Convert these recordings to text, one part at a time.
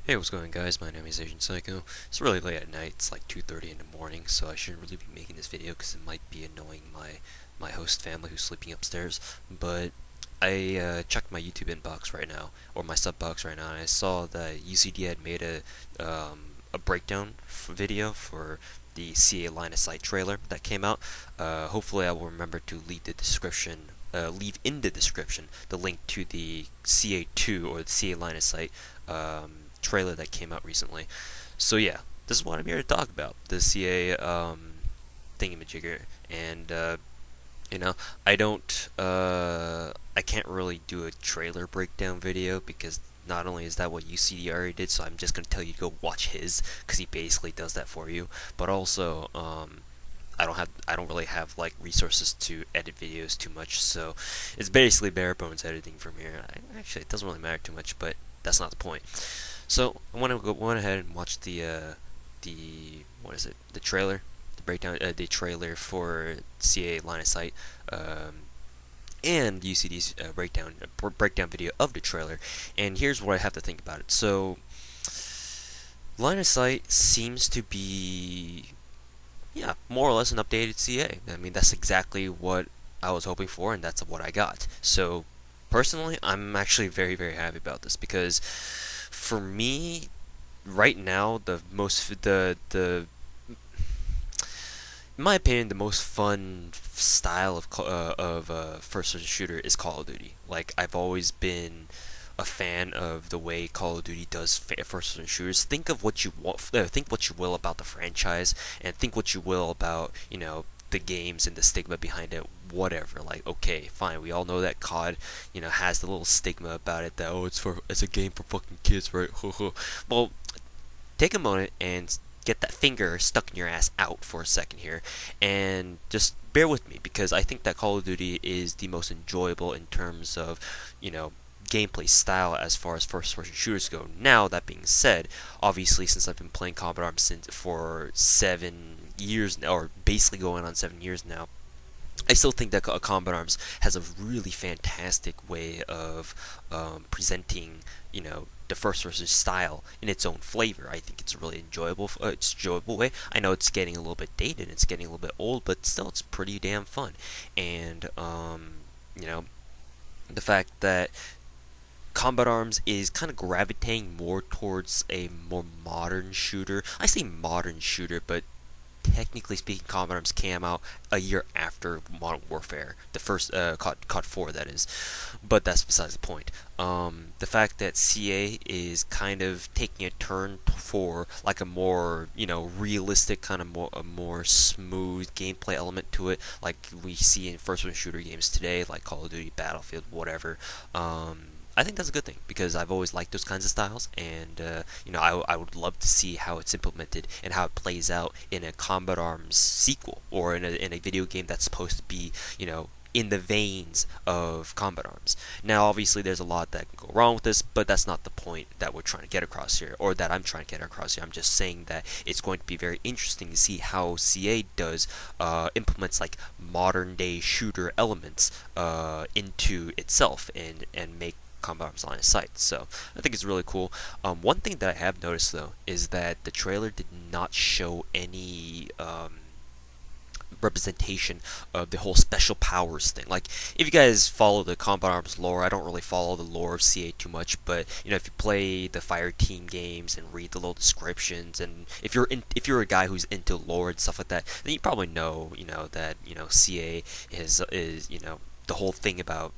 Hey, what's going on, guys? My name is Asian Psycho. It's really late at night. It's like 2:30 in the morning, so I shouldn't really be making this video because it might be annoying my host family who's sleeping upstairs. But I checked my YouTube inbox right now, or my sub box right now, and I saw that UCD had made a breakdown video for the CA Line of Sight trailer that came out. Hopefully, I will remember to leave in the description the link to the CA2 or the CA Line of Sight trailer that came out recently. So yeah, this is what I'm here to talk about, the CA thingamajigger, and you know, I can't really do a trailer breakdown video because not only is that what UCD already did, so I'm just gonna tell you to go watch his because he basically does that for you. But also, I don't really have like resources to edit videos too much, so it's basically bare bones editing from here. Actually, it doesn't really matter too much, but that's not the point. So I want to go ahead and watch the what is it? The trailer, the breakdown, the trailer for CA Line of Sight, and UCD's breakdown video of the trailer. And here's what I have to think about it. So Line of Sight seems to be, yeah, more or less an updated CA. I mean, that's exactly what I was hoping for, and that's what I got. So personally, I'm actually very, very happy about this because for me, right now, in my opinion, the most fun style of first-person shooter is Call of Duty. Like, I've always been a fan of the way Call of Duty does first-person shooters. Think of what you want, think what you will about the franchise, and think what you will about the games and the stigma behind it. Whatever, like, okay, fine. We all know that COD, has the little stigma about it that, oh, it's a game for fucking kids, right? Well, take a moment and get that finger stuck in your ass out for a second here, and just bear with me because I think that Call of Duty is the most enjoyable in terms of, gameplay style as far as first-person shooters go. Now, that being said, obviously, since I've been playing Combat Arms for 7 years now, or basically going on 7 years now, I still think that Combat Arms has a really fantastic way of presenting, the first-person style in its own flavor. I think it's a really enjoyable way. I know it's getting a little bit dated, it's getting a little bit old, but still, it's pretty damn fun. And you know, the fact that Combat Arms is kind of gravitating more towards a more modern shooter. I say modern shooter, but technically speaking, Combat Arms came out a year after Modern Warfare, the first COD 4, that is. But that's besides the point. The fact that CA is kind of taking a turn for like a more realistic kind of a more smooth gameplay element to it, like we see in first-person shooter games today, like Call of Duty, Battlefield, whatever. I think that's a good thing because I've always liked those kinds of styles, and I would love to see how it's implemented and how it plays out in a Combat Arms sequel or in a video game that's supposed to be in the veins of Combat Arms. Now, obviously, there's a lot that can go wrong with this, but that's not the point that we're trying to get across here, or that I'm trying to get across here. I'm just saying that it's going to be very interesting to see how CA does implements like modern day shooter elements into itself and make Combat Arms Line of Sight. So I think it's really cool. One thing that I have noticed though is that the trailer did not show any representation of the whole special powers thing. Like, if you guys follow the Combat Arms lore, I don't really follow the lore of CA too much, but if you play the Fire Team games and read the little descriptions, and if you're a guy who's into lore and stuff like that, then you probably know that CA is the whole thing about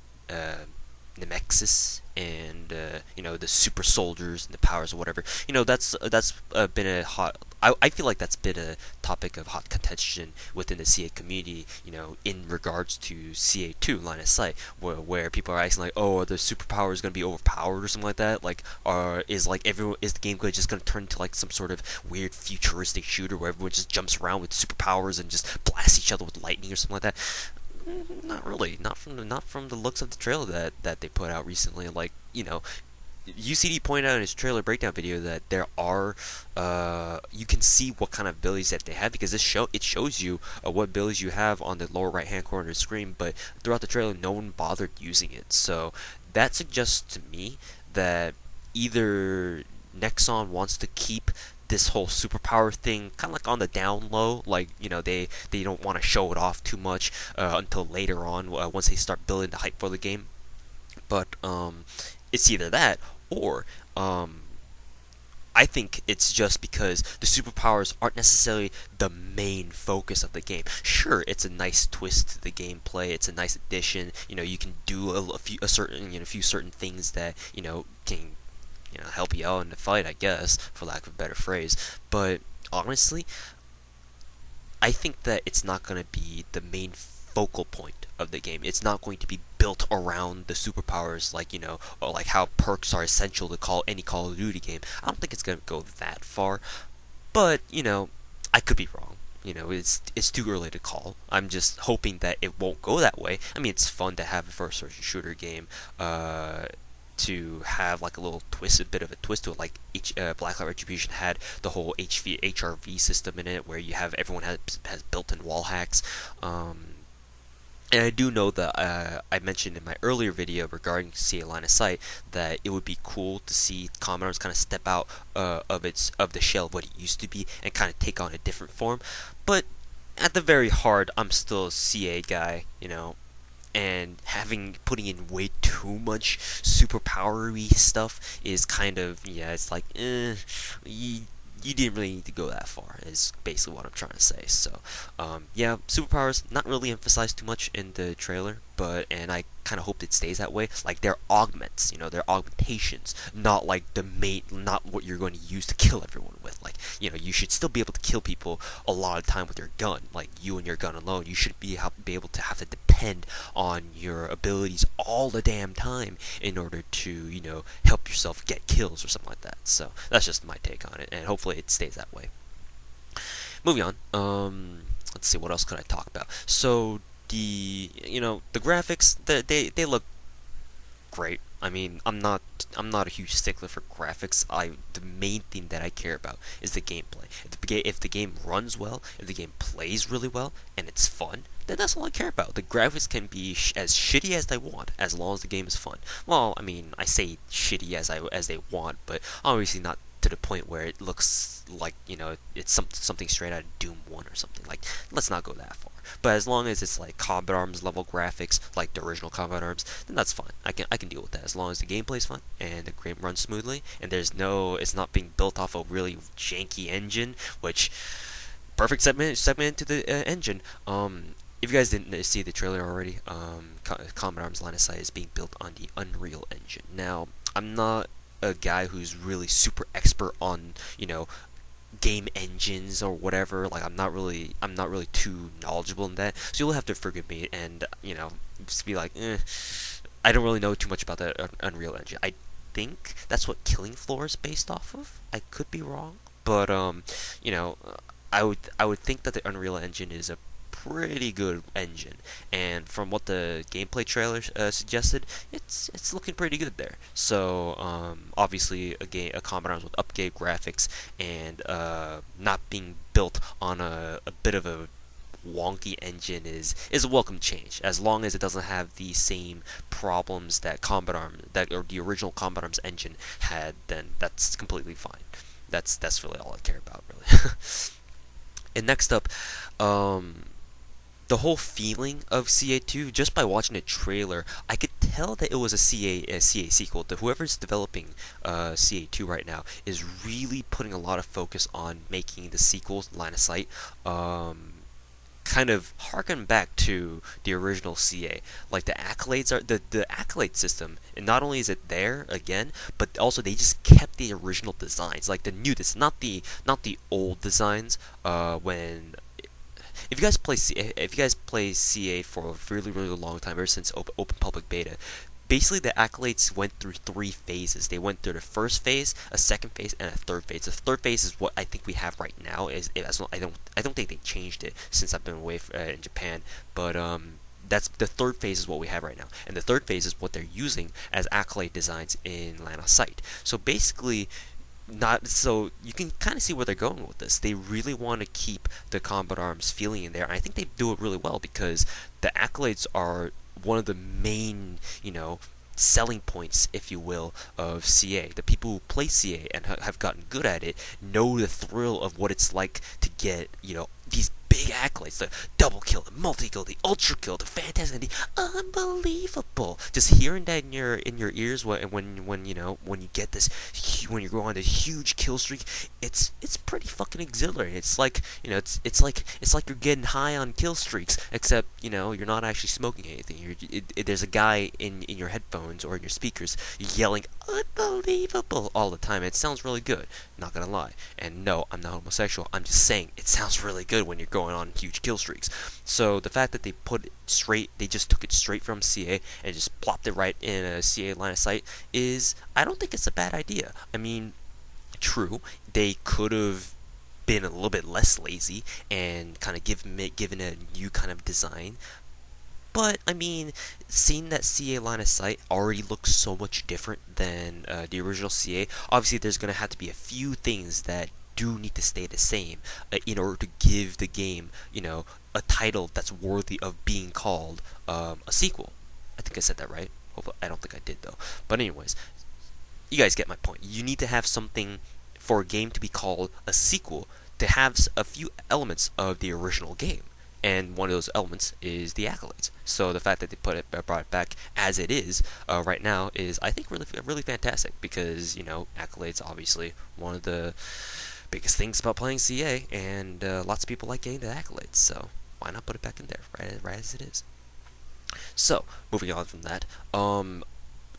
Nemexis and the super soldiers and the powers or whatever. That's been a hot. I feel like that's been a topic of hot contention within the CA community. In regards to CA2 Line of Sight, where people are asking like, oh, are the superpowers going to be overpowered or something like that? Like, is the game just going to turn into like some sort of weird futuristic shooter where everyone just jumps around with superpowers and just blasts each other with lightning or something like that? Not really. Not from the looks of the trailer that they put out recently. Like, UCD pointed out in his trailer breakdown video that there are you can see what kind of abilities that they have because it shows you what abilities you have on the lower right hand corner of the screen, but throughout the trailer no one bothered using it. So that suggests to me that either Nexon wants to keep this whole superpower thing kind of like on the down low, like they don't want to show it off too much until later on once they start building the hype for the game. But it's either that or I think it's just because the superpowers aren't necessarily the main focus of the game. Sure, it's a nice twist to the gameplay. It's a nice addition. You can do a certain few certain things that can help you out in the fight, I guess, for lack of a better phrase. But honestly, I think that it's not going to be the main focal point of the game. It's not going to be built around the superpowers like, or like how perks are essential to any Call of Duty game. I don't think it's going to go that far, but, I could be wrong. It's too early to call. I'm just hoping that it won't go that way. I mean, it's fun to have a first-person shooter game to have like a little twist, a bit of a twist to it. Like Blacklight Retribution had the whole HRV system in it, where you have everyone has built-in wall hacks. And I do know that I mentioned in my earlier video regarding CA Line of Sight that it would be cool to see Common Arms kind of step out of the shell of what it used to be and kind of take on a different form. But at the very heart, I'm still a CA guy, and putting in way too much superpowery stuff is kind of, it's like you didn't really need to go that far, is basically what I'm trying to say. So yeah, superpowers not really emphasized too much in the trailer, and I kind of hope it stays that way. Like they're augments, they're augmentations, not like not what you're going to use to kill everyone with. Like, you should still be able to kill people a lot of time with your gun, like you and your gun alone. You shouldn't be able to have to depend on your abilities all the damn time in order to, help yourself get kills or something like that. So that's just my take on it, and hopefully it stays that way. Moving on, let's see, what else could I talk about? So the graphics, they look great. I mean, I'm not a huge stickler for graphics. The main thing that I care about is the gameplay. If the game runs well, if the game plays really well, and it's fun, then that's all I care about. The graphics can be as shitty as they want, as long as the game is fun. Well, I mean, I say shitty as they want, but obviously not to the point where it looks like it's something straight out of Doom 1 or something. Like, let's not go that far. But as long as it's like Combat Arms level graphics, like the original Combat Arms, then that's fine. I can deal with that as long as the gameplay's fun and the game runs smoothly, and it's not being built off a really janky engine, which perfect segment into the engine. If you guys didn't see the trailer already, Combat Arms Line of Sight is being built on the Unreal Engine. Now, I'm not a guy who's really super expert on game engines or whatever. Like, I'm not really too knowledgeable in that, so you'll have to forgive me and just be like, I don't really know too much about that Unreal Engine. I think that's what Killing Floor is based off of. I could be wrong, but I would think that the Unreal Engine is a pretty good engine, and from what the gameplay trailer suggested, it's looking pretty good there. So obviously a Combat Arms with upgraded graphics and not being built on a bit of a wonky engine is a welcome change, as long as it doesn't have the same problems that or the original Combat Arms engine had. Then that's completely fine. That's really all I care about, really. And next up, the whole feeling of CA2, just by watching the trailer, I could tell that it was a CA sequel. Whoever's developing CA2 right now is really putting a lot of focus on making the sequel, Line of Sight, kind of harken back to the original CA. Like the accolades are the accolade system, and not only is it there again, but also they just kept the original designs, like the new, not the old designs. If you guys play CA for a really long time, ever since open public beta, basically the accolades went through 3 phases. They went through the first phase, a second phase, and a third phase. The third phase is what I think we have right now. I don't think they changed it since I've been away in Japan, but that's the third phase is what we have right now, and the third phase is what they're using as accolade designs in Line of Sight. So basically, so you can kind of see where they're going with this. They really want to keep the Combat Arms feeling in there, and I think they do it really well, because the accolades are one of the main, selling points, if you will, of CA. The people who play CA and have gotten good at it know the thrill of what it's like to get, these big accolades, the double kill, the multi kill, the ultra kill, the fantastic, the unbelievable. Just hearing that in your ears when you get this, when you go on this huge kill streak, it's pretty fucking exhilarating. It's like it's like you're getting high on kill streaks, except you're not actually smoking anything. There's a guy in your headphones or in your speakers yelling unbelievable all the time. It sounds really good. Not gonna lie. And no, I'm not homosexual. I'm just saying it sounds really good when you're going on huge kill streaks. So the fact that they just took it straight from CA and just plopped it right in a CA line of sight I don't think it's a bad idea. I mean, true, they could have been a little bit less lazy and kind of given a new kind of design. But I mean, seeing that CA line of sight already looks so much different than the original CA. Obviously, there's gonna have to be a few things that do need to stay the same in order to give the game, a title that's worthy of being called a sequel. I think I said that right. Hopefully, I don't think I did though. But anyways, you guys get my point. You need to have something for a game to be called a sequel to have a few elements of the original game. And one of those elements is the accolades. So the fact that they brought it back as it is right now is, I think, really, really fantastic because accolades obviously one of the biggest things about playing CA, and lots of people like getting the accolades. So why not put it back in there, right as it is? So moving on from that,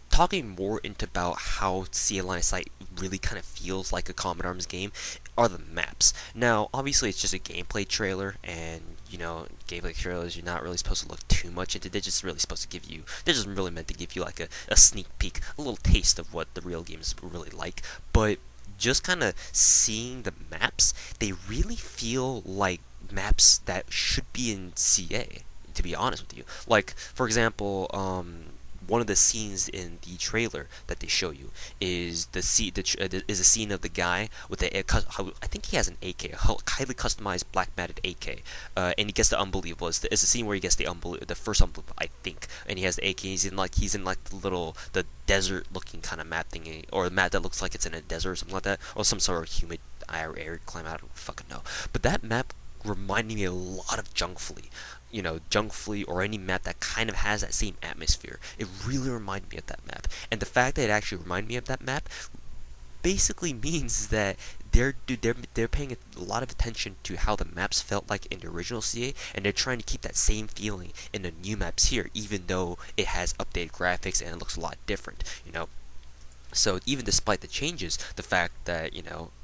talking more into about how CA Line of Sight really kind of feels like a Common Arms game are the maps. Now, obviously, it's just a gameplay trailer, and gameplay trailers, you're not really supposed to look too much into. They're just really supposed to give you. They're just really meant to give you like a sneak peek, a little taste of what the real game is really like. But just kind of seeing the maps, they really feel like maps that should be in CA. To be honest with you, like for example, one of the scenes in the trailer that they show you is is a scene of the guy with I think he has an AK, a highly customized black matted AK, and he gets the unbelievable. It's a scene where he gets the first unbelievable, I think, and he has the AK. He's in like the desert looking kind of map thingy, or a map that looks like it's in a desert or something like that, or some sort of humid arid climate. I don't fucking know, but that map reminded me a lot of Junk Fleet. Junk Fleet or any map that kind of has that same atmosphere. It really reminded me of that map. And the fact that it actually reminded me of that map basically means that they're paying a lot of attention to how the maps felt like in the original CA, and they're trying to keep that same feeling in the new maps here, even though it has updated graphics and it looks a lot different. So even despite the changes, the fact that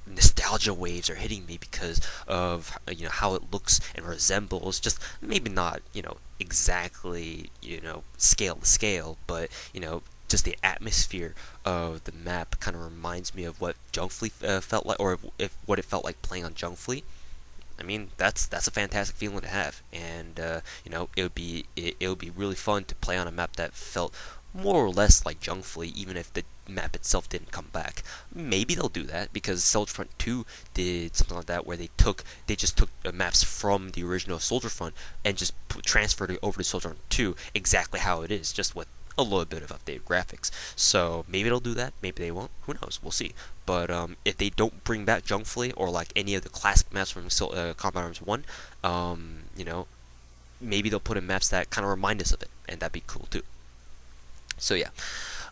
nostalgia waves are hitting me because of how it looks and resembles, just maybe not exactly scale to scale, but just the atmosphere of the map kind of reminds me of what Junk Fleet felt like, or if what it felt like playing on Junk Fleet. I mean, that's a fantastic feeling to have, and it would be really fun to play on a map that felt more or less like Junk Fleet, even if the map itself didn't come back. Maybe they'll do that because Soldier Front 2 did something like that, where they just took maps from the original Soldier Front and just transferred it over to Soldier Front 2 exactly how it is, just with a little bit of updated graphics. So maybe they'll do that, maybe they won't, who knows, we'll see. But if they don't bring back Junk Fleet or like any of the classic maps from Combat Arms 1, maybe they'll put in maps that kind of remind us of it, and that'd be cool too. So yeah.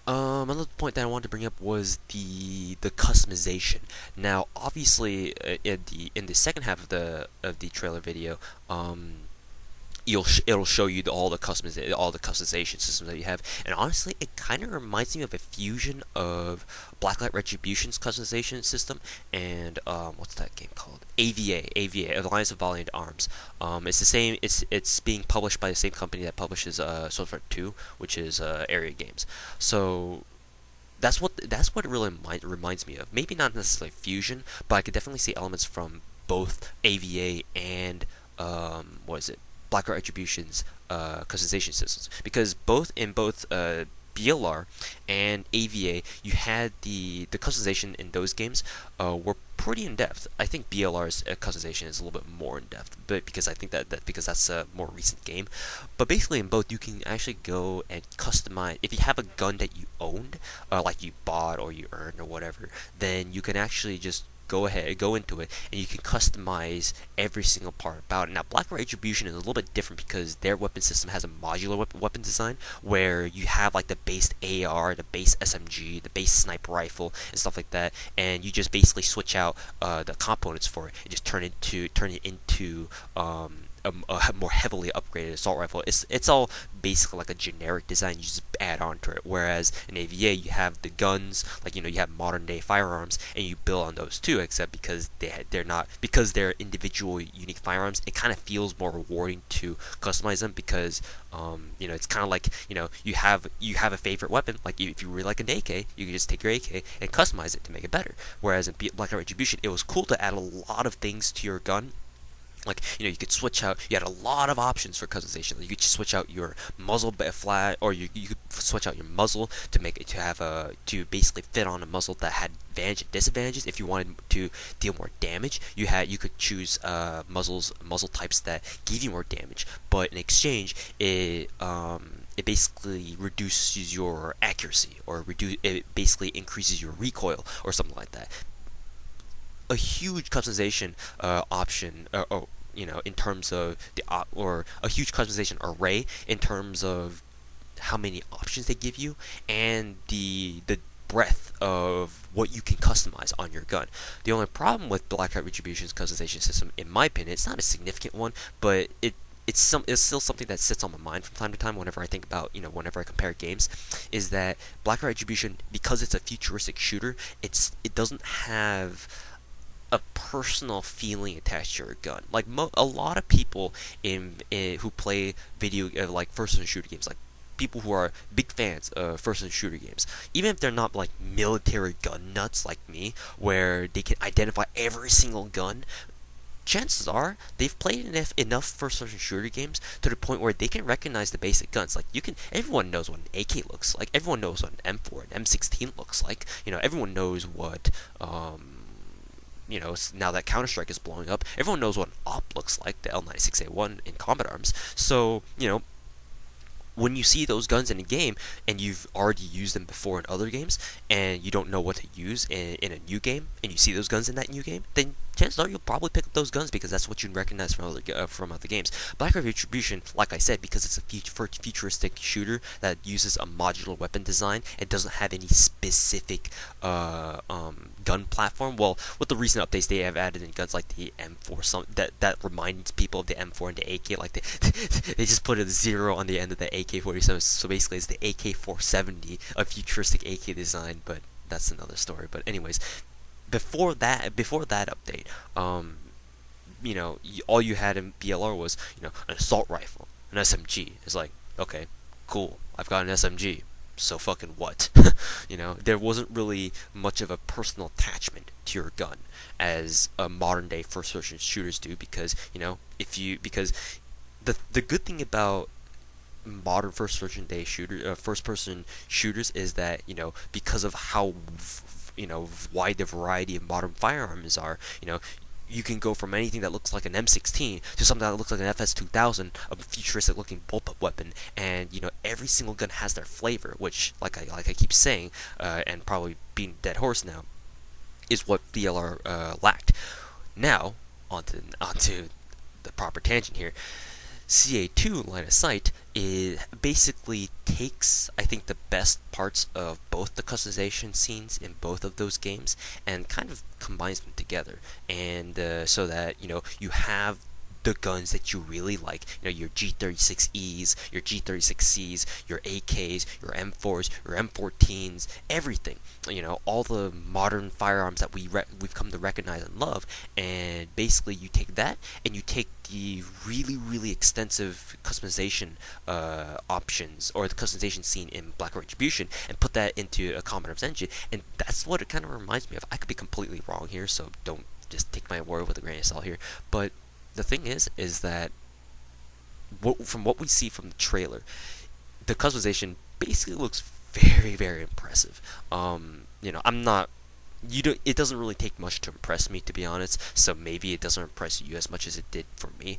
Another point that I wanted to bring up was the customization. Now, obviously, in the second half of the trailer video, it'll show you all the customization systems that you have, and honestly, it kind of reminds me of a fusion of Blacklight Retribution's customization system and what's that game called? AVA, Alliance of Valiant Arms. It's the same. It's being published by the same company that publishes Soldier Front 2, which is Area Games. So that's what it really reminds me of. Maybe not necessarily fusion, but I could definitely see elements from both AVA and what is it? Blacklight Retribution's customization systems, because both BLR and AVA, you had the customization in those games were pretty in depth. I think BLR's customization is a little bit more in depth, but because I think that because that's a more recent game. But basically, in both, you can actually go and customize. If you have a gun that you owned, like you bought or you earned or whatever, then you can actually just go into it, and you can customize every single part about it. Now, Black Retribution is a little bit different because their weapon system has a modular weapon design where you have like the base AR, the base SMG, the base sniper rifle, and stuff like that, and you just basically switch out the components for it and just turn it into a more heavily upgraded assault rifle. It's all basically like a generic design. You just add on to it. Whereas in AVA, you have the guns, like you have modern day firearms, and you build on those too. Except because they're not, because they're individual unique firearms, it kind of feels more rewarding to customize them because it's kind of like you have a favorite weapon. Like if you really like an AK, you can just take your AK and customize it to make it better. Whereas in Black Retribution, it was cool to add a lot of things to your gun. Like you could switch out. You had a lot of options for customization. Like, you could just switch out your muzzle flat, or you could switch out your muzzle to make it to basically fit on a muzzle that had advantage and disadvantages. If you wanted to deal more damage, you could choose muzzle types that give you more damage, but in exchange, it basically reduces your accuracy, or it basically increases your recoil or something like that. A huge customization option, in terms of or a huge customization array in terms of how many options they give you, and the breadth of what you can customize on your gun. The only problem with Black Hat Retribution's customization system, in my opinion, it's not a significant one, but it's still something that sits on my mind from time to time whenever I think about, whenever I compare games, is that Black Hat Retribution, because it's a futuristic shooter, it doesn't have a personal feeling attached to your gun. Like a lot of people who play video like first-person shooter games, like people who are big fans of first-person shooter games, even if they're not like military gun nuts like me, where they can identify every single gun. Chances are they've played enough first-person shooter games to the point where they can recognize the basic guns. Like everyone knows what an AK looks like. Everyone knows what an M4 and M16 looks like. Everyone knows what now that Counter-Strike is blowing up, everyone knows what an AWP looks like, the L96A1 in Combat Arms. So, when you see those guns in a game, and you've already used them before in other games, and you don't know what to use in a new game, and you see those guns in that new game, then chances are you'll probably pick up those guns because that's what you recognize from other games. Black Retribution, like I said, because it's a futuristic shooter that uses a modular weapon design and doesn't have any specific gun platform. Well, with the recent updates, they have added in guns like the M4, that reminds people of the M4 and the AK. Like they just put a 0 on the end of the AK-47, so basically it's the AK-470, a futuristic AK design. But that's another story. But anyways, before that update, all you had in BLR was an assault rifle, an SMG. It's like, okay, cool, I've got an SMG. So fucking what? There wasn't really much of a personal attachment to your gun as modern day first person shooters do, because because the good thing about modern first person shooters is that because of how wide the variety of modern firearms are, you can go from anything that looks like an M16 to something that looks like an FS2000, a futuristic looking bullpup weapon, and every single gun has their flavor, which like I keep saying, and probably being dead horse now, is what BLR lacked. Now onto the proper tangent here. CA2 Line of Sight basically takes, I think, the best parts of both the customization scenes in both of those games and kind of combines them together, and so that you have the guns that you really like, your G36Es, your G36Cs, your AKs, your M4s, your M14s, everything, all the modern firearms that we've come to recognize and love. And basically you take that and you take the really, really extensive customization options, or the customization scene in Black Retribution, and put that into a Combat Arms engine, and that's what it kind of reminds me of. I could be completely wrong here, so don't just take my word with a grain of salt here, but the thing is that from what we see from the trailer, the customization basically looks very, very impressive. I'm not. You don't. It doesn't really take much to impress me, to be honest. So maybe it doesn't impress you as much as it did for me.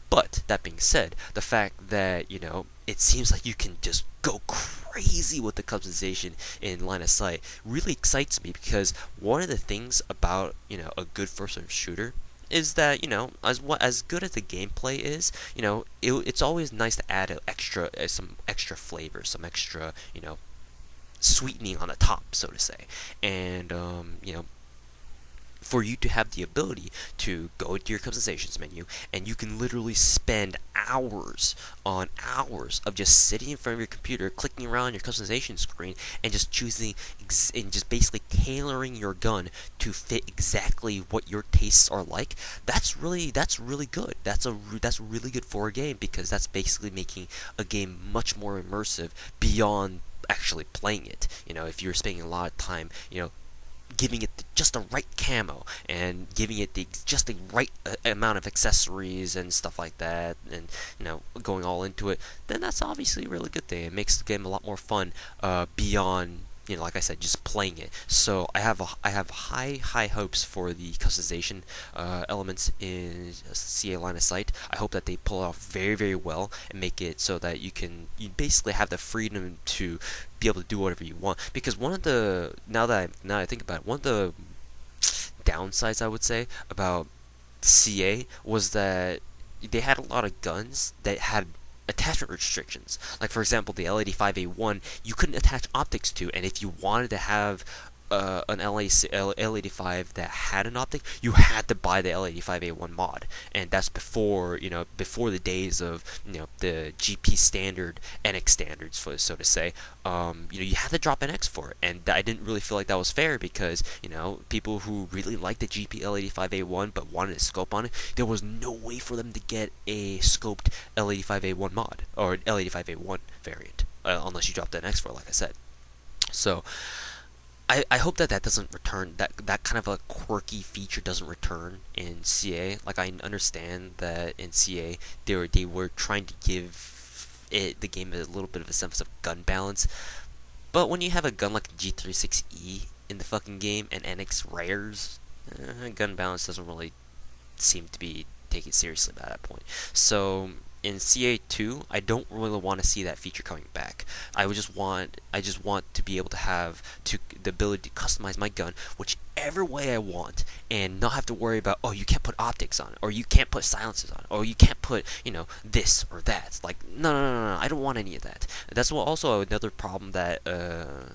But that being said, the fact that it seems like you can just go crazy with the customization in line of sight really excites me, because one of the things about a good first-person shooter is that as good as the gameplay is, it's always nice to add some extra flavor, some extra sweetening on the top, so to say. And for you to have the ability to go into your customizations menu, and you can literally spend hours on hours of just sitting in front of your computer, clicking around your customization screen, and just choosing and just basically tailoring your gun to fit exactly what your tastes are like. That's really good. That's really good for a game, because that's basically making a game much more immersive beyond actually playing it. If you're spending a lot of time, giving it just the right camo, and giving it just the right amount of accessories and stuff like that, and going all into it, then that's obviously a really good thing. It makes the game a lot more fun beyond, like I said, just playing it. So I have high hopes for the customization elements in CA line of sight. I hope that they pull it off very, very well, and make it so that you basically have the freedom to be able to do whatever you want. Because now that I think about it, one of the downsides, I would say, about CA was that they had a lot of guns that had attachment restrictions. Like, for example, the L85A1, you couldn't attach optics to, and if you wanted to have an L85 that had an optic, you had to buy the L85A1 mod, and that's before the days of the GP standard NX standards, so to say. You had to drop NX for it, and I didn't really feel like that was fair, because people who really liked the GP L85A1 but wanted a scope on it, there was no way for them to get a scoped L85A1 mod or L85A1 variant unless you dropped NX for it, like I said. So I hope that doesn't return, that kind of a quirky feature doesn't return in CA. Like, I understand that in CA they were trying to give the game a little bit of a sense of gun balance, but when you have a gun like a G36E in the fucking game and NX rares, gun balance doesn't really seem to be taken seriously by that point. So in CA2, I don't really want to see that feature coming back. I just want to be able to have the ability to customize my gun whichever way I want, and not have to worry about, oh, you can't put optics on it, or you can't put silencers on it, or you can't put this or that. Like, no, I don't want any of that. That's also another problem that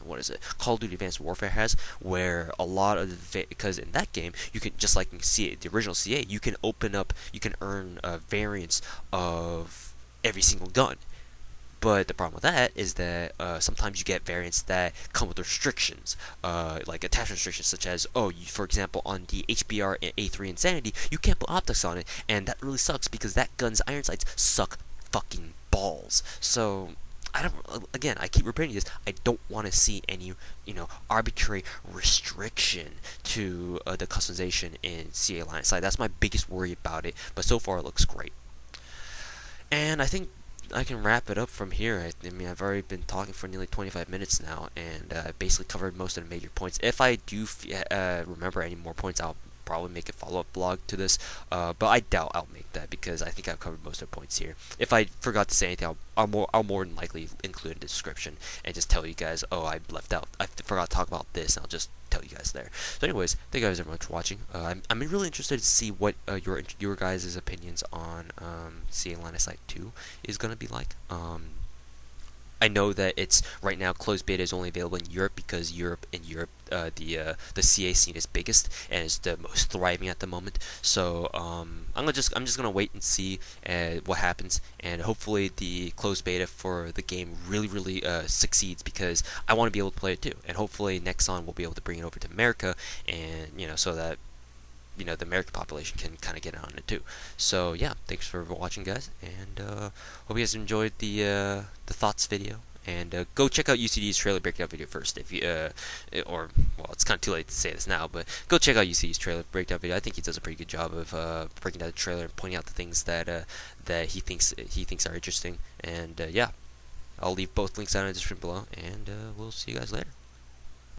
what is it, Call of Duty Advanced Warfare has, where a lot of because in that game you can, just like in CA, the original CA, you can earn variants of every single gun. But the problem with that is that sometimes you get variants that come with restrictions, like attachment restrictions, such as, for example, on the HBR A3 Insanity, you can't put optics on it, and that really sucks, because that gun's iron sights suck fucking balls. So I keep repeating this, I don't want to see any, arbitrary restriction to the customization in CA line of sight. That's my biggest worry about it, but so far it looks great. And I think I can wrap it up from here. I mean, I've already been talking for nearly 25 minutes now, and I basically covered most of the major points. If I do remember any more points, I'll probably make a follow-up blog to this, but I doubt I'll make that, because I think I've covered most of the points here. If I forgot to say anything, I'll more than likely include in the description and just tell you guys, oh, I forgot to talk about this, and I'll just tell you guys there. So anyways, thank you guys very much for watching. I'm really interested to see what your guys' opinions on seeing Line of Sight 2 is going to be like. I know that it's right now closed beta is only available in Europe, because in Europe the CA scene is biggest and is the most thriving at the moment. So I'm just gonna wait and see what happens, and hopefully the closed beta for the game really succeeds, because I want to be able to play it too, and hopefully next on we'll be able to bring it over to America, and so that the American population can kind of get on it too. So yeah, thanks for watching, guys, and hope you guys enjoyed the thoughts video. And go check out UCD's trailer breakdown video first, if you or well, it's kind of too late to say this now, but go check out UCD's trailer breakdown video. I think he does a pretty good job of breaking down the trailer and pointing out the things that he thinks are interesting. And yeah, I'll leave both links down in the description below, and we'll see you guys later.